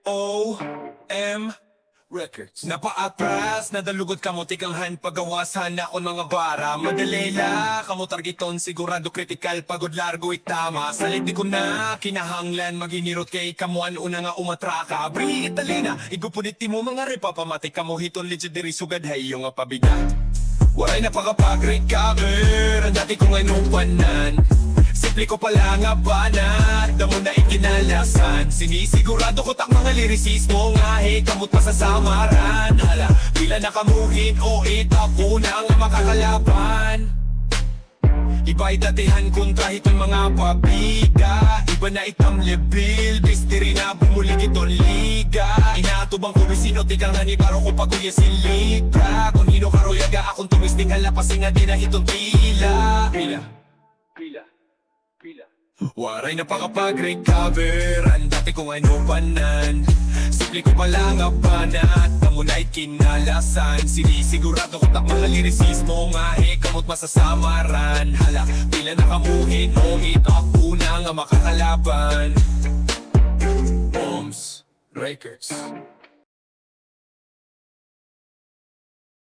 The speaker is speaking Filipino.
BOMS Records. Napa atras, nadalugod kamu't tikang pagawasan akon mga bara. Madali kamu't targiton, sigurado critical, pagod, largo, tama. Salit, diko na kinahanglan, hinirot kay kamuan una nga umatraka. Abrihi, talinga, igupod mo mga repa, pamati, kamo, hiton, diri, sugad, hay yung pabiga. Waray na pagkapag-recover, ang dati ko ngayon panan. Simple ko pala nga banat, damo na ikinalasan. Sinisigurado ko tak mga lirisismo, ngahe kamu't masasamaran. Hala, pila na kamuhin o ako na ang makakalaban. Iba'y datihan kontra hitong mga pabiga. Iba na itam level, bistiri na bumulig itong liga. Inatubang ko bisino, tikang baro ko paguya silitra. Kung hino karoyaga akong tumisting halapasin nga din na hitong pila. Pila Waray na pakapag-recover, ang dati ko ngayon panan. Simple ko pala nga banat, damo na ikinalasan. Sinisigurado ko tak mga lirisismo, ngahe kamu't masasamaran. Hala, pila na kamuhin o ako na nga makakalaban. BOMS Records.